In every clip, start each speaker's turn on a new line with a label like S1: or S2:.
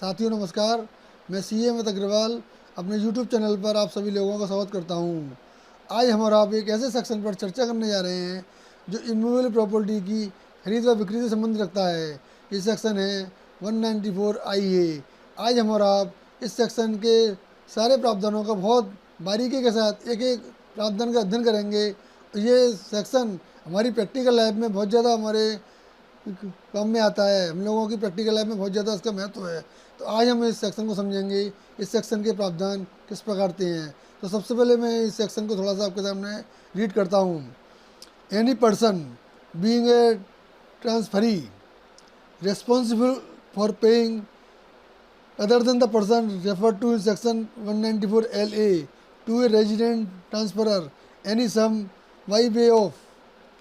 S1: साथियों नमस्कार, मैं सीए अमित अग्रवाल अपने यूट्यूब चैनल पर आप सभी लोगों का स्वागत करता हूं। आज हम और आप एक ऐसे सेक्शन पर चर्चा करने जा रहे हैं जो इमूवेबल प्रॉपर्टी की खरीद व बिक्री से संबंध रखता है। ये सेक्शन है 194 IA। आज हम और आप इस सेक्शन के सारे प्रावधानों का बहुत बारीकी के साथ एक एक प्रावधान का अध्ययन करेंगे। ये सेक्शन हमारी प्रैक्टिकल लाइफ में बहुत ज़्यादा हमारे काम में आता है। हम लोगों की प्रैक्टिकल लाइफ में बहुत ज़्यादा इसका महत्व है। तो आज हम इस सेक्शन को समझेंगे, इस सेक्शन के प्रावधान किस प्रकार के हैं। तो सबसे पहले मैं इस सेक्शन को थोड़ा सा आपके सामने रीड करता हूँ। Any person being a transferee responsible for paying other than the person referred to in section 194 LA to a resident transferor any sum by way of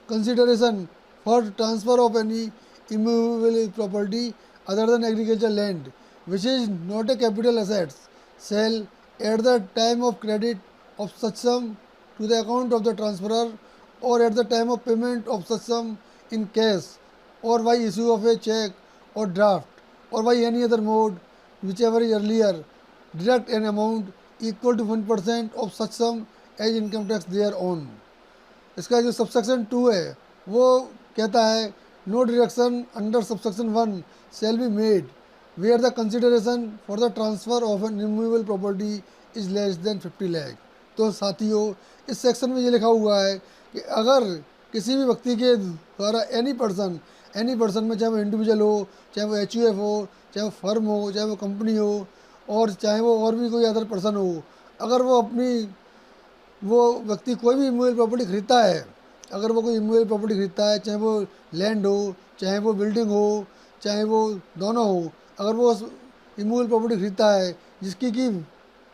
S1: consideration for transfer of any immovable property other than agricultural land which is not a capital asset shall at the time of credit of such sum to the account of the transferor or at the time of payment of such sum in cash or by issue of a check or draft or by any other mode whichever is earlier deduct an amount equal to 1% of such sum as income tax thereon। इसका जो subsection 2 है वो कहता है no deduction under subsection 1 shall be made where the consideration for the transfer of an immovable property is less than 50 lakh. तो साथियों, इस section में ये लिखा हुआ है कि अगर किसी भी व्यक्ति के द्वारा एनी पर्सन में चाहे वो इंडिविजुअल हो, चाहे वो HUF हो, चाहे वो फर्म हो, चाहे वो कंपनी हो, और चाहे वो और भी कोई अदर पर्सन हो, अगर वो व्यक्ति कोई भी इमूवेबल प्रॉपर्टी खरीदता है, अगर वो कोई इमूवेबल प्रॉपर्टी खरीदता है, चाहे वो लैंड हो, चाहे वो बिल्डिंग हो, चाहे वो दोनों हो, अगर वो इमूवेबल प्रॉपर्टी खरीदता है जिसकी की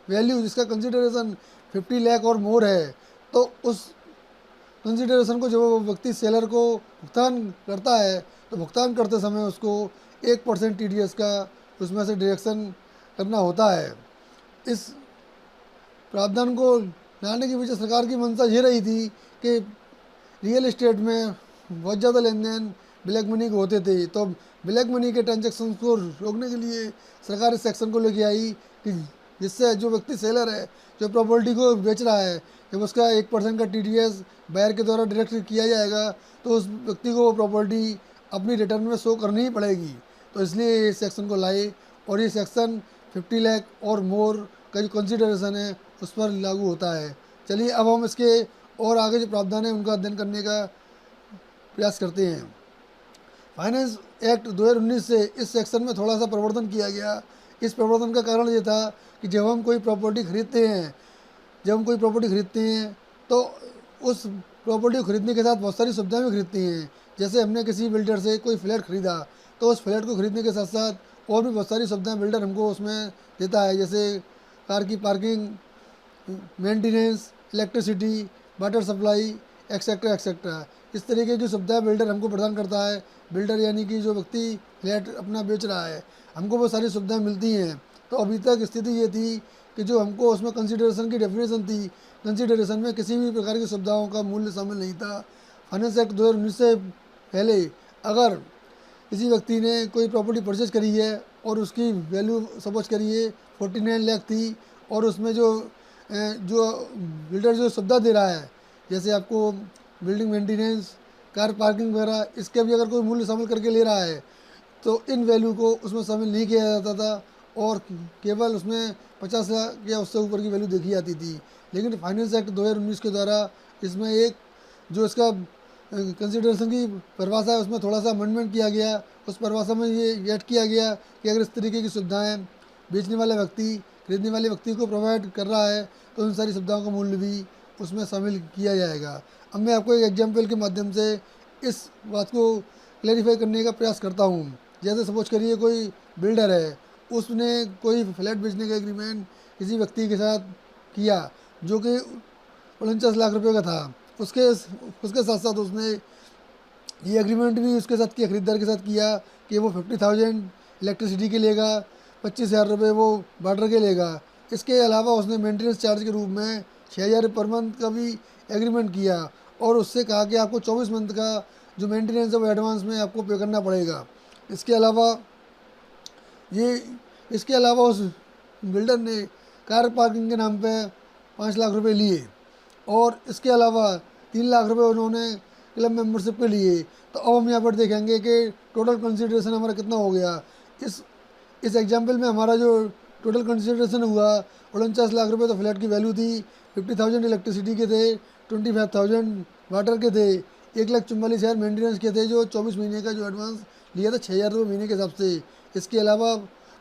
S1: वैल्यू, जिसका कंसिडरेशन 50 लाख और मोर है, तो उस कंसिडरेशन को जब वो व्यक्ति सेलर को भुगतान करता है तो भुगतान करते समय उसको 1% TDS का उसमें से डिडक्शन करना होता है। इस प्रावधान को लाने की वजह सरकार की मंशा ये रही थी कि रियल इस्टेट में बहुत ज़्यादा लेन देन ब्लैक मनी के होते थे, तो ब्लैक मनी के ट्रांजेक्शन को रोकने के लिए सरकार इस सेक्शन को लेके आई कि जिससे जो व्यक्ति सेलर है, जो प्रॉपर्टी को बेच रहा है, जब उसका 1% का TDS बायर के द्वारा डायरेक्ट किया जाएगा तो उस व्यक्ति को वो प्रॉपर्टी अपनी रिटर्न में शो करनी ही पड़ेगी। तो इसलिए इस सेक्शन को लाए और ये सेक्शन 50 लाख और मोर का जो कंसिडरेशन है उस पर लागू होता है। चलिए अब हम इसके और आगे जो प्रावधान है उनका अध्ययन करने का प्रयास करते हैं। फाइनेंस एक्ट 2019 से इस सेक्शन में थोड़ा सा परिवर्तन किया गया। इस परिवर्तन का कारण ये था कि जब हम कोई प्रॉपर्टी खरीदते हैं तो उस प्रॉपर्टी को खरीदने के साथ बहुत सारी सुविधाएं भी खरीदते हैं। जैसे हमने किसी बिल्डर से कोई फ्लैट खरीदा तो उस फ्लैट को खरीदने के साथ साथ और भी बहुत सारी सुविधाएं बिल्डर हमको उसमें देता है, जैसे कार की parking, maintenance, electricity, water supply, etcetera etcetera. इस तरीके की सुविधाएं बिल्डर हमको प्रदान करता है। बिल्डर यानी कि जो व्यक्ति फ्लैट अपना बेच रहा है, हमको वो सारी सुविधाएं मिलती हैं। तो अभी तक स्थिति ये थी कि जो हमको उसमें कंसिडरेशन की डेफिनेशन थी, कंसिडरेशन में किसी भी प्रकार की सुविधाओं का मूल्य शामिल नहीं था। फाइनेंस एक्ट 2019 से पहले अगर किसी व्यक्ति ने कोई प्रॉपर्टी परचेज करी है और उसकी वैल्यू सपोज करिए 49 लाख थी, और उसमें जो बिल्डर जो सुविधा दे रहा है, जैसे आपको बिल्डिंग मेंटेनेंस, कार पार्किंग वगैरह, इसके भी अगर कोई मूल्य शामिल करके ले रहा है तो इन वैल्यू को उसमें शामिल नहीं किया जाता था और केवल उसमें 50 लाख या उससे ऊपर की वैल्यू देखी जाती थी। लेकिन फाइनेंस एक्ट 2019 के द्वारा इसमें एक जो इसका कंसिडरेशन की परिभाषा है उसमें थोड़ा सा अमेंडमेंट किया गया। उस परिभाषा में ये ऐड किया गया कि अगर इस तरीके की सुविधाएं बेचने वाला व्यक्ति खरीदने वाले व्यक्ति को प्रोवाइड कर रहा है तो उन सारी सुविधाओं का मूल्य भी उसमें शामिल किया जाएगा। अब मैं आपको एक एग्जाम्पल के माध्यम से इस बात को क्लैरिफाई करने का प्रयास करता हूँ। जैसे सपोज करिए कोई बिल्डर है, उसने कोई फ्लैट बेचने का एग्रीमेंट किसी व्यक्ति के साथ किया जो कि 49 लाख रुपए का था। उसके साथ साथ उसने ये एग्रीमेंट भी उसके साथ किया, खरीदार के साथ किया कि वो 50,000 इलेक्ट्रिसिटी के लेगा, 25,000 रुपये वो वाटर के लेगा। इसके अलावा उसने मेंटेनेंस चार्ज के रूप में 6,000 पर मंथ का भी एग्रीमेंट किया और उससे कहा कि आपको 24 मंथ का जो मेंटेनेंस है वो एडवांस में आपको पे करना पड़ेगा। इसके अलावा ये इसके अलावा उस बिल्डर ने कार पार्किंग के नाम पे 5 लाख रुपए लिए और इसके अलावा 3 लाख रुपए उन्होंने क्लब मेंबरशिप के लिए। तो अब हम यहाँ पर देखेंगे कि टोटल कंसिडरेशन हमारा कितना हो गया। इस एग्जाम्पल में हमारा जो टोटल कंसिडरेशन हुआ 49 लाख रुपए तो फ्लैट की वैल्यू थी, 50,000 इलेक्ट्रिसिटी के थे, 25,000 वाटर के थे, 1,44,000 मेंटेनेंस के थे जो 24 महीने का जो एडवांस लिया था 6,000 रुपये महीने के हिसाब से। इसके अलावा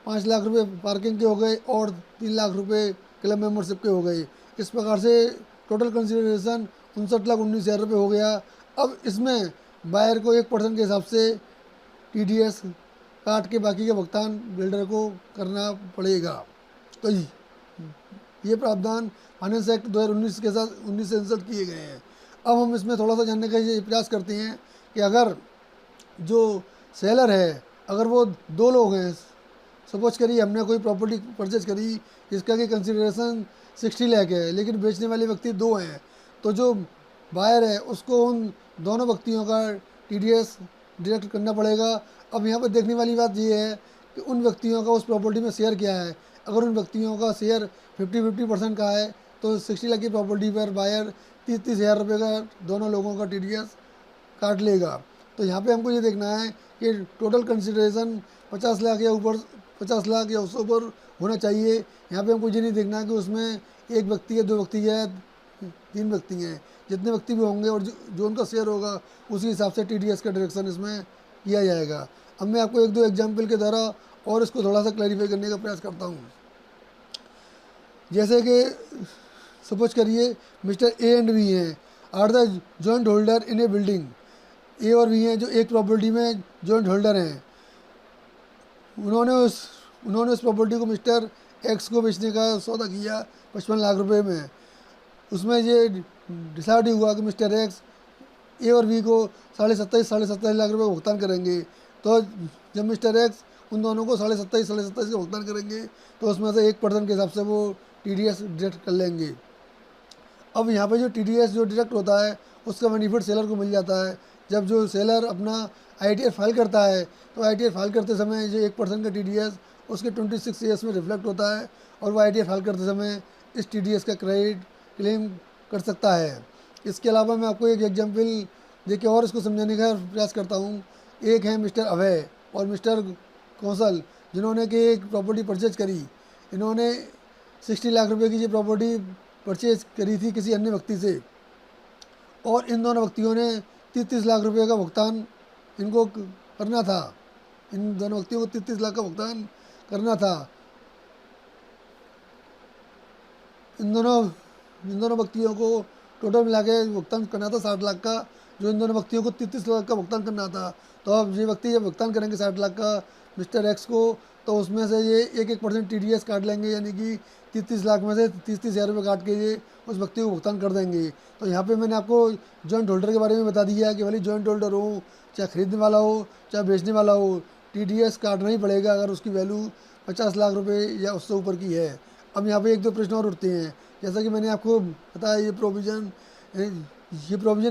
S1: 5 लाख रुपए पार्किंग के हो गए और 3 लाख रुपए क्लब मेंबरशिप के हो गए। इस प्रकार से टोटल कंसिडरेशन 59,19,000 रुपये हो गया। अब इसमें बायर को 1% के हिसाब से TDS काट के बाकी का भुगतान बिल्डर को करना पड़ेगा। तो ये प्रावधान फाइनेंस एक्ट 2019 के साथ 19 से इंसर्ट किए गए हैं। अब हम इसमें थोड़ा सा जानने का ये प्रयास करते हैं कि अगर जो सेलर है अगर वो दो लोग हैं, सपोज करिए हमने कोई प्रॉपर्टी परचेज करी जिसका कि कंसिडरेशन 60 लाख है लेकिन बेचने वाले व्यक्ति दो हैं, तो जो बायर है उसको उन दोनों व्यक्तियों का TDS डिडक्ट करना पड़ेगा। अब यहाँ पर देखने वाली बात ये है कि उन व्यक्तियों का उस प्रॉपर्टी में शेयर क्या है। अगर उन व्यक्तियों का शेयर 50-50% का है तो 60 लाख की प्रॉपर्टी पर बायर 30,000 रुपये का दोनों लोगों का TDS काट लेगा। तो यहाँ पे हमको ये देखना है कि टोटल कंसिडरेशन 50 लाख या ऊपर 50 लाख या उससे ऊपर होना चाहिए। यहाँ पे हमको ये नहीं देखना है कि उसमें एक व्यक्ति है, दो व्यक्ति है, 3 व्यक्ति हैं, जितने व्यक्ति भी होंगे और जो उनका शेयर होगा उसी हिसाब से TDS का डायरेक्शन इसमें किया जाएगा। अब मैं आपको 1-2 एग्जाम्पल के द्वारा और इसको थोड़ा सा क्लैरिफाई करने का प्रयास करता हूँ। जैसे कि सपोज करिए मिस्टर ए एंड बी हैं are the joint holder in a building. A और बी हैं जो एक प्रॉपर्टी में जॉइंट होल्डर हैं। उन्होंने उस प्रॉपर्टी को मिस्टर एक्स को बेचने का सौदा किया 55 लाख रुपए में। उसमें ये डिसाइड हुआ कि मिस्टर एक्स ए और बी को 27.5 लाख रुपए भुगतान करेंगे। तो जब मिस्टर एक्स उन दोनों को 27.5 का भुगतान करेंगे तो उसमें से 1% के हिसाब से वो TDS डिडक्ट कर लेंगे। अब यहाँ पे जो TDS जो डिडक्ट होता है उसका बेनिफिट सेलर को मिल जाता है। जब जो सेलर अपना ITR फाइल करता है तो ITR फाइल करते समय जो 1% का TDS उसके 26 ईयर्स में रिफ्लेक्ट होता है और वो ITR फाइल करते समय इस TDS का क्रेडिट क्लेम कर सकता है। इसके अलावा मैं आपको एक एग्जाम्पल दे के और इसको समझाने का प्रयास करता हूँ। एक है मिस्टर अभय और मिस्टर कौशल जिन्होंने कि एक प्रॉपर्टी परचेज करी। इन्होंने 60 लाख रुपए की ये प्रॉपर्टी परचेज करी थी किसी अन्य व्यक्ति से और इन दोनों व्यक्तियों ने 30 लाख रुपए का भुगतान इनको करना था। इन दोनों व्यक्तियों को 33 लाख का भुगतान करना था। इन दोनों व्यक्तियों को टोटल मिला के भुगतान करना था 60 लाख का, जो इन दोनों व्यक्तियों को 33 लाख का भुगतान करना था। तो अब ये व्यक्ति जब भुगतान करेंगे 60 लाख का मिस्टर एक्स को तो उसमें से ये 1% TDS काट लेंगे, यानी कि 33 लाख में से 30,000 रुपये काट के ये उस व्यक्ति को भुगतान कर देंगे। तो यहाँ पे मैंने आपको जॉइंट होल्डर के बारे में बता दिया कि भले जॉइंट होल्डर हो, चाहे खरीदने वाला हो चाहे बेचने वाला हो, TDS काटना ही पड़ेगा अगर उसकी वैल्यू 50 लाख रुपये या उससे ऊपर की है। अब यहाँ पे 1-2 प्रश्न और उठते हैं। जैसा कि मैंने आपको बताया ये प्रोविज़न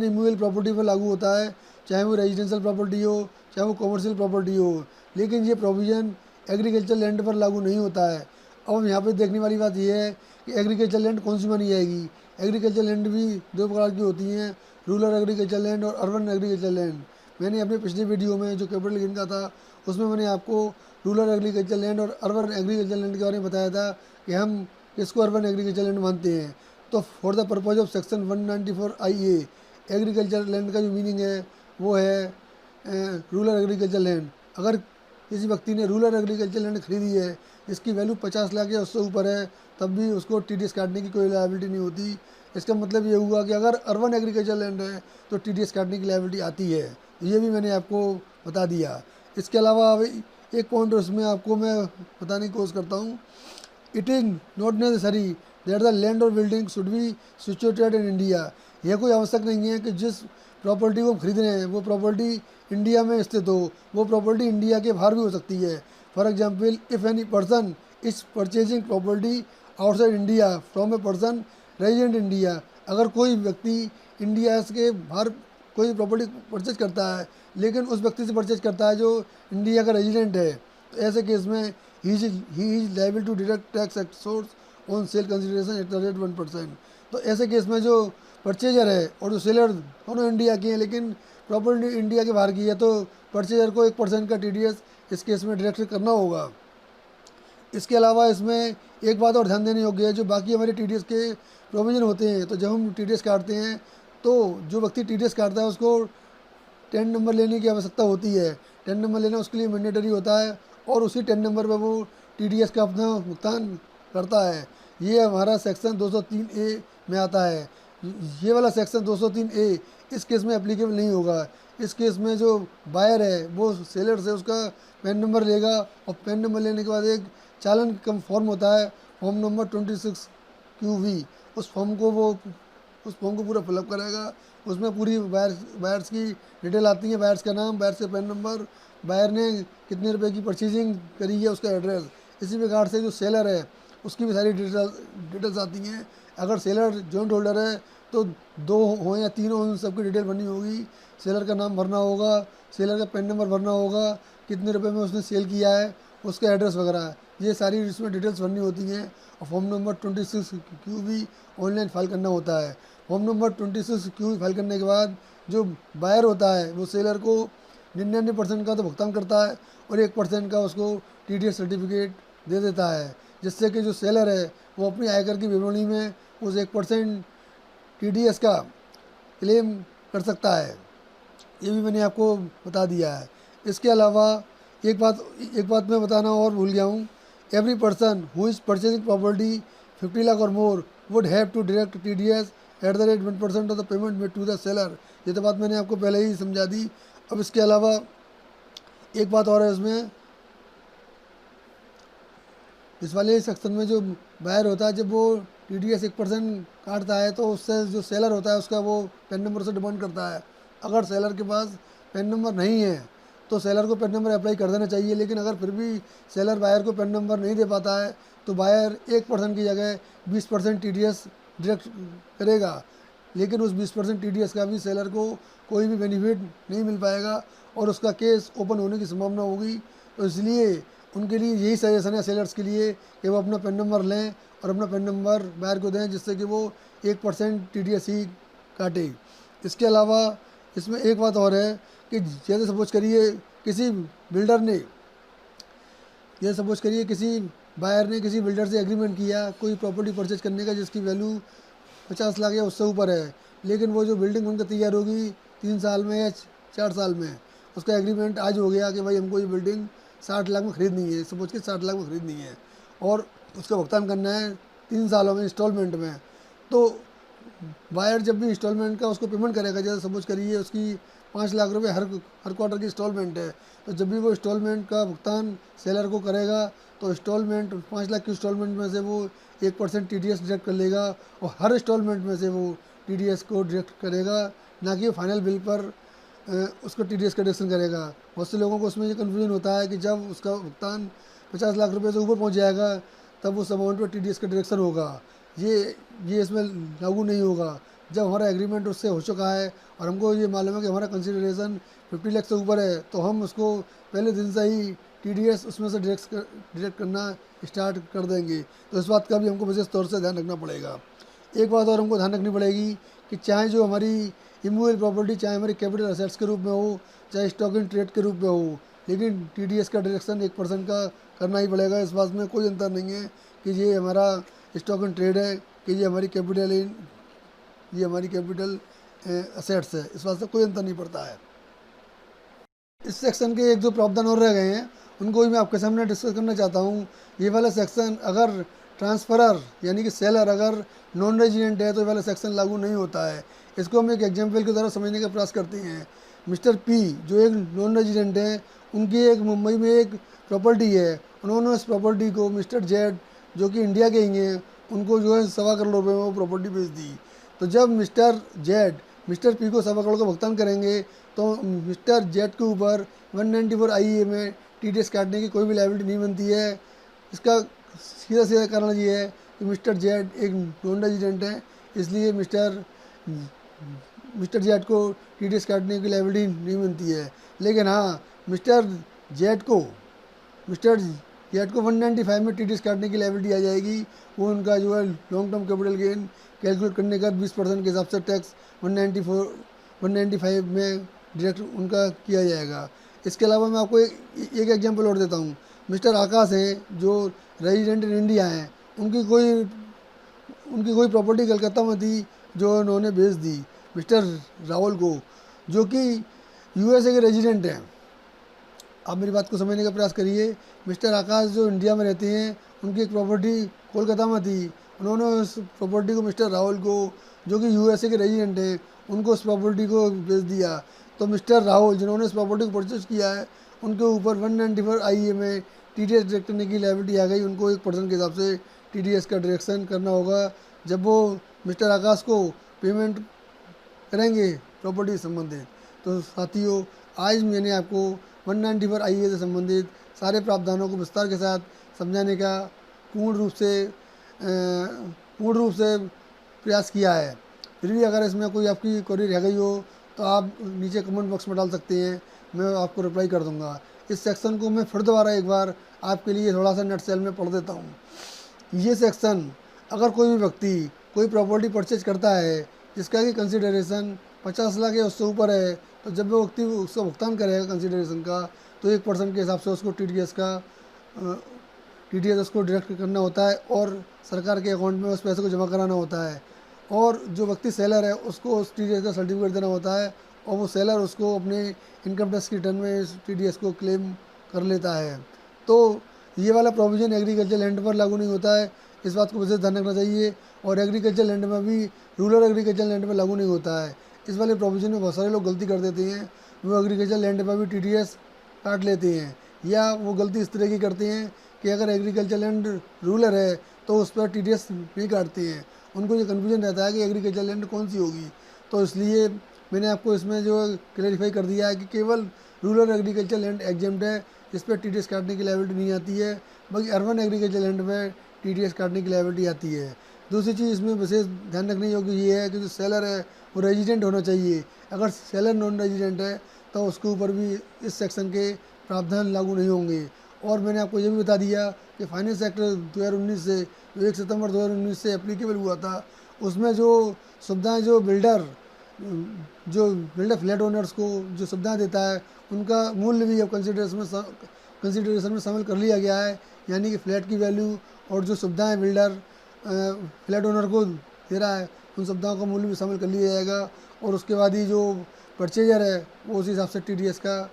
S1: इमूवेबल प्रॉपर्टी पर लागू होता है, चाहे वो रेजिडेंशियल प्रॉपर्टी हो चाहे वो कॉमर्शियल प्रॉपर्टी हो, लेकिन ये प्रोविज़न एग्रीकल्चर लैंड पर लागू नहीं होता है। अब हम यहाँ पे देखने वाली बात यह है कि एग्रीकल्चर लैंड कौन सी मानी जाएगी। एग्रीकल्चर लैंड भी 2 प्रकार की होती हैं, रूरल एग्रीकल्चर लैंड और अर्बन एग्रीकल्चर लैंड। मैंने अपने पिछले वीडियो में जो कैपिटल गेन का था उसमें मैंने आपको रूरल एग्रीकल्चर लैंड और अर्बन एग्रीकल्चर लैंड के बारे में बताया था कि हम इसको अर्बन एग्रीकल्चर लैंड मानते हैं। तो for the purpose of section 194 IA agriculture land का जो मीनिंग है वो है रूरल एग्रीकल्चर लैंड। अगर किसी व्यक्ति ने रूरल एग्रीकल्चर लैंड खरीदी है जिसकी वैल्यू 50 लाख या उससे ऊपर है तब भी उसको TDS काटने की कोई लायबिलिटी नहीं होती। इसका मतलब ये हुआ कि अगर अर्बन एग्रीकल्चर लैंड है तो TDS काटने की लायबिलिटी आती है। ये भी मैंने आपको बता दिया। इसके अलावा एक पॉइंट उसमें आपको मैं बताने की कोशिश करता हूँ। It is not necessary that the land और building should be situated in India. यह कोई आवश्यक नहीं है कि जिस प्रॉपर्टी को हम खरीद रहे हैं वो प्रॉपर्टी इंडिया में स्थित हो, वो प्रॉपर्टी इंडिया के बाहर भी हो सकती है। For example if any person is purchasing property outside India from a person resident India, अगर कोई व्यक्ति इंडिया के बाहर कोई प्रॉपर्टी परचेज करता है लेकिन उस व्यक्ति से परचेज करता है जो इंडिया का रेजिडेंट है, तो ऐसे केस में he is liable to deduct tax at source on sale consideration at the rate 1%। तो ऐसे केस में जो परचेजर है और जो सेलर दोनों इंडिया की हैं लेकिन प्रॉपर्टी इंडिया के बाहर की है, तो परचेजर को 1% का TDS इस केस में डायरेक्ट करना होगा। इसके अलावा इसमें एक बात और ध्यान देने योग्य है, जो बाकी हमारे TDS के प्रोविज़न होते हैं, तो जब हम TDS काटते हैं तो जो व्यक्ति TDS काटता है उसको 10 नंबर लेने की आवश्यकता होती है। 10 नंबर लेना उसके लिए मैंडेटरी होता है और उसी 10 नंबर पर वो TDS का अपना भुगतान करता है। ये हमारा सेक्शन 203A में आता है। ये वाला सेक्शन 203A इस केस में एप्लीकेबल नहीं होगा। इस केस में जो बायर है वो सेलर से उसका पैन नंबर लेगा और पैन नंबर लेने के बाद एक चालान कम फॉर्म होता है, फॉर्म नंबर 26QV। उस फॉर्म को पूरा फिलअप करेगा। उसमें पूरी बायर्स की डिटेल आती है, बायर्स का नाम, बायर्स का पैन नंबर, बायर ने कितने रुपए की परचेजिंग करी है, उसका एड्रेस। इसी प्रकार से जो सेलर है उसकी भी सारी डिटेल्स आती हैं। अगर सेलर जॉइंट होल्डर है तो 2 हो या 3 हो, उन सबकी डिटेल भरनी होगी। सेलर का नाम भरना होगा, सेलर का पैन नंबर भरना होगा, कितने रुपए में उसने सेल किया है, उसका एड्रेस वगैरह, ये सारी इसमें डिटेल्स भरनी होती हैं। और form number 26QV online file करना होता है। फॉर्म नंबर 26QV फाइल करने के बाद जो बायर होता है वो सेलर को 99% का तो भुगतान करता है और 1% का उसको TDS सर्टिफिकेट दे देता है, जिससे कि जो सेलर है वो अपनी आयकर की विवरणी में उस 1% TDS का क्लेम कर सकता है। ये भी मैंने आपको बता दिया है। इसके अलावा एक बात मैं बताना और भूल गया हूँ। Every person who is purchasing property 50 lakh और more would have to direct TDS at the rate 1% of the payment made to the seller. ये तो बात मैंने आपको पहले ही समझा दी। अब इसके अलावा एक बात और है इसमें, इस वाले सेक्शन में जो बायर होता है जब वो TDS 1% काटता है तो उससे जो सेलर होता है उसका वो पैन नंबर से डिमांड करता है। अगर सेलर के पास पैन नंबर नहीं है तो सेलर को पैन नंबर अप्लाई कर देना चाहिए, लेकिन अगर फिर भी सेलर बायर को पैन नंबर नहीं दे पाता है तो बायर 1% की जगह 20% TDS डायरेक्ट करेगा, लेकिन उस 20% TDS का भी सेलर को कोई भी बेनिफिट नहीं मिल पाएगा और उसका केस ओपन होने की संभावना होगी। तो इसलिए उनके लिए यही सजेशन है सेलर्स के लिए कि वो अपना पैन नंबर लें और अपना पैन नंबर बायर को दें, जिससे कि वो 1% TDS ही काटे। इसके अलावा इसमें एक बात और है कि जैसे सपोज करिए किसी बायर ने किसी बिल्डर से एग्रीमेंट किया कोई प्रॉपर्टी परचेज करने का जिसकी वैल्यू 50 लाख या उससे ऊपर है, लेकिन वो जो बिल्डिंग बनकर तैयार होगी 3 साल में या 4 साल में, उसका एग्रीमेंट आज हो गया कि भाई हमको ये बिल्डिंग 60 लाख में ख़रीदनी है, सपोज कि 60 लाख में ख़रीदनी है और उसका भुगतान करना है 3 सालों में इंस्टॉलमेंट में। तो बायर जब भी इंस्टॉलमेंट का उसको पेमेंट करेगा, जैसे सपोज करिए उसकी 5 लाख रुपए हर क्वार्टर की इंस्टॉलमेंट है, तो जब भी वो इंस्टॉलमेंट का भुगतान सेलर को करेगा तो इंस्टॉलमेंट 5 लाख की इंस्टॉलमेंट में से वो 1% TDS डिडक्ट कर लेगा और हर इंस्टॉलमेंट में से वो TDS को डिडक्ट करेगा, ना कि फाइनल बिल पर उसको TDS का डिडक्शन करेगा। बहुत से लोगों को उसमें ये कन्फ्यूजन होता है कि जब उसका भुगतान 50 लाख रुपए से ऊपर पहुंच जाएगा तब उस अमाउंट पर TDS का डिडक्शन होगा। ये इसमें लागू नहीं होगा। जब हमारा एग्रीमेंट उससे हो चुका है और हमको ये मालूम है कि हमारा कंसिडरेशन 50 लाख से ऊपर है, तो हम उसको पहले दिन से ही TDS उसमें से डिडक्ट करना स्टार्ट कर देंगे। तो इस बात का भी हमको विशेष तौर से ध्यान रखना पड़ेगा। एक बात और हमको ध्यान रखनी पड़ेगी कि चाहे जो हमारी इमूवेबल प्रॉपर्टी चाहे हमारी कैपिटल असेट्स के रूप में हो चाहे स्टॉक इन ट्रेड के रूप में हो, लेकिन TDS का डिडक्शन 1% का करना ही पड़ेगा। इस बात में कोई अंतर नहीं है कि ये हमारा स्टॉक इन ट्रेड है कि ये हमारी कैपिटल असेट्स है, इस बात से कोई अंतर नहीं पड़ता है। इस सेक्शन के एक दो प्रावधान और रह गए हैं, उनको भी मैं आपके सामने डिस्कस करना चाहता हूँ। ये वाला सेक्शन अगर ट्रांसफरर यानी कि सेलर अगर नॉन रेजिडेंट है तो ये वाला सेक्शन लागू नहीं होता है। इसको हम एक एग्जाम्पल की तरह समझने का प्रयास करते हैं। मिस्टर P जो एक नॉन रेजिडेंट है, उनकी एक मुंबई में एक प्रॉपर्टी है, उन्होंने उस प्रॉपर्टी को मिस्टर Z जो कि इंडिया के ही हैं उनको जो है 1.25 करोड़ रुपये में वो प्रॉपर्टी बेच दी। तो जब मिस्टर मिस्टर P को 1.25 करोड़ का भुगतान करेंगे तो मिस्टर Z के ऊपर 194 IE में TDS काटने की कोई भी लायबिलिटी नहीं बनती है। इसका सीधा कारण ये है कि मिस्टर Z एक नॉन रेजिडेंट है, इसलिए मिस्टर Z को TDS काटने की लायबिलिटी नहीं बनती है। लेकिन हाँ, मिस्टर Z को मिस्टर या को 195 में TDS काटने की लायबिलिटी आ जाएगी। वो उनका जो है long term capital gain calculate करने का 20% के हिसाब से टैक्स 195 में डायरेक्ट उनका किया जाएगा। इसके अलावा मैं आपको एक एग्जांपल और देता हूँ। मिस्टर आकाश हैं जो रेजिडेंट इन इंडिया हैं, उनकी कोई प्रॉपर्टी कलकत्ता में थी जो उन्होंने बेच दी मिस्टर राहुल को, जो कि USA के रेजिडेंट हैं। आप मेरी बात को समझने का प्रयास करिए। मिस्टर आकाश जो इंडिया में रहते हैं, उनकी एक प्रॉपर्टी कोलकाता में थी। उन्होंने उस प्रॉपर्टी को मिस्टर राहुल को, जो कि USA के रेजिडेंट हैं, उनको उस प्रॉपर्टी को बेच दिया। तो मिस्टर राहुल जिन्होंने इस प्रॉपर्टी को परचेज किया है, उनके ऊपर 194 IE में TDS डायरेक्ट करने की लायबिलिटी आ गई। उनको 1% के हिसाब से TDS का डायरेक्शन करना होगा जब वो मिस्टर आकाश को पेमेंट करेंगे प्रॉपर्टी से संबंधित। तो साथियों, आज मैंने आपको 194 IE से संबंधित सारे प्रावधानों को विस्तार के साथ समझाने का पूर्ण रूप से प्रयास किया है। फिर भी अगर इसमें कोई आपकी क्वेरी रह गई हो तो आप नीचे कमेंट बॉक्स में डाल सकते हैं, मैं आपको रिप्लाई कर दूंगा। इस सेक्शन को मैं फिर दोबारा एक बार आपके लिए थोड़ा सा नटसेल में पढ़ देता हूँ। ये सेक्शन, अगर कोई भी व्यक्ति कोई प्रॉपर्टी परचेज करता है जिसका कि कंसिडरेशन 50 लाख या उससे ऊपर है, तो जब वो व्यक्ति उसका भुगतान करेगा कंसिडरेशन का, तो 1% के हिसाब से उसको TDS उसको डायरेक्ट करना होता है और सरकार के अकाउंट में उस पैसे को जमा कराना होता है। और जो व्यक्ति सेलर है उसको उस TDS का सर्टिफिकेट देना होता है और वो सेलर उसको अपने इनकम टैक्स की रिटर्न में इस TDS को क्लेम कर लेता है। तो ये वाला प्रोविज़न एग्रीकल्चर लैंड पर लागू नहीं होता है, इस बात को विशेष ध्यान रखना चाहिए। और एग्रीकल्चर लैंड में भी रूरल एग्रीकल्चर लैंड में लागू नहीं होता है। इस वाले प्रोविज़न में बहुत सारे लोग गलती कर देते हैं, वो एग्रीकल्चर लैंड पर भी TDS काट लेते हैं, या वो गलती इस तरह की करते हैं कि अगर एग्रीकल्चर लैंड रूरल है तो उस पर TDS नहीं काटते हैं। उनको ये कन्फ्यूजन रहता है कि एग्रीकल्चर लैंड कौन सी होगी। तो इसलिए मैंने आपको इसमें जो क्लैरिफाई कर दिया है कि केवल रूरल एग्रीकल्चर लैंड एग्जेम्प्ट है, इस पर TDS काटने की लायबिलिटी नहीं आती है। बाकी अर्बन एग्रीकल्चर लैंड में TDS काटने की लायबिलिटी आती है। दूसरी चीज़ इसमें विशेष ध्यान रखने योग्य ये है कि जो सेलर है वो रेजिडेंट होना चाहिए। अगर सेलर नॉन रेजिडेंट है तो उसके ऊपर भी इस सेक्शन के प्रावधान लागू नहीं होंगे। और मैंने आपको ये भी बता दिया कि फाइनेंस एक्ट 2019 से, जो 1 सितंबर 2019 से एप्लीकेबल हुआ था, उसमें जो सुविधाएँ जो बिल्डर फ्लैट ओनर्स को जो सुविधाएँ देता है, उनका मूल्य भी अब कंसिडरेशन में शामिल कर लिया गया है। यानी कि फ्लैट की वैल्यू और जो सुविधाएँ बिल्डर फ्लैट ओनर को दे रहा है, उन सुविधाओं का मूल्य भी शामिल कर लिया जाएगा। और उसके बाद ही जो परचेजर है वो उस हिसाब से TDS का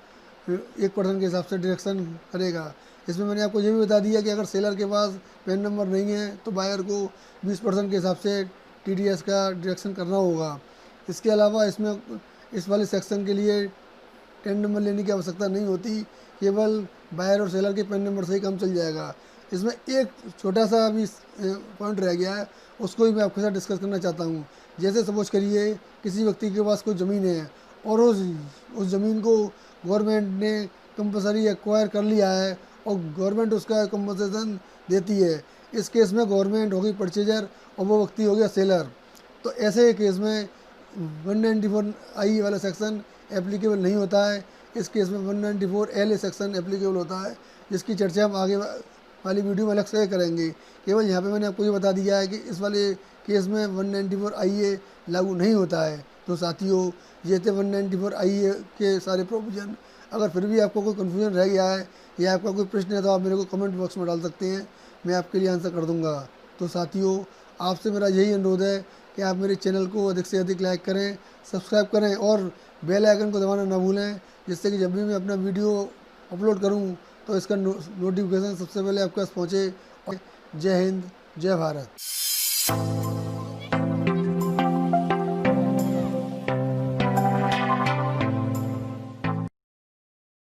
S1: 1% के हिसाब से डिडक्शन करेगा। इसमें मैंने आपको ये भी बता दिया कि अगर सेलर के पास पैन नंबर नहीं है तो बायर को 20% के हिसाब से TDS का डिडक्शन करना होगा। इसके अलावा इसमें इस वाले सेक्शन के लिए पैन नंबर लेने की आवश्यकता नहीं होती, केवल बायर और सेलर के पैन नंबर से ही काम चल जाएगा। इसमें एक छोटा सा अभी पॉइंट रह गया है, उसको ही मैं आपके साथ डिस्कस करना चाहता हूँ। जैसे सपोज करिए किसी व्यक्ति के पास कोई ज़मीन है और उस ज़मीन को गवर्नमेंट ने कंपलसरी एक्वायर कर लिया है और गवर्नमेंट उसका कंपनसेशन देती है। इस केस में गवर्नमेंट हो गई परचेजर और वो व्यक्ति हो गया सेलर। तो ऐसे केस में 194 I वाला सेक्शन एप्लीकेबल नहीं होता है। इस केस में 194 LA सेक्शन एप्लीकेबल होता है, जिसकी चर्चा हम आगे वाली वीडियो में अलग से करेंगे। केवल यहाँ पे मैंने आपको ये बता दिया है कि इस वाले केस में 194 IA लागू नहीं होता है। तो साथियों, ये थे 194 IA के सारे प्रोविज़न। अगर फिर भी आपको कोई कन्फ्यूजन रह गया है या आपका कोई प्रश्न है तो आप मेरे को कमेंट बॉक्स में डाल सकते हैं, मैं आपके लिए आंसर कर दूंगा। तो साथियों, आपसे मेरा यही अनुरोध है कि आप मेरे चैनल को अधिक से अधिक लाइक करें, सब्सक्राइब करें और बेल आइकन को दबाना ना भूलें, जिससे कि जब भी मैं अपना वीडियो अपलोड करूं तो इसका नोटिफिकेशन सबसे पहले आपके पास पहुँचे। जय हिंद, जय भारत।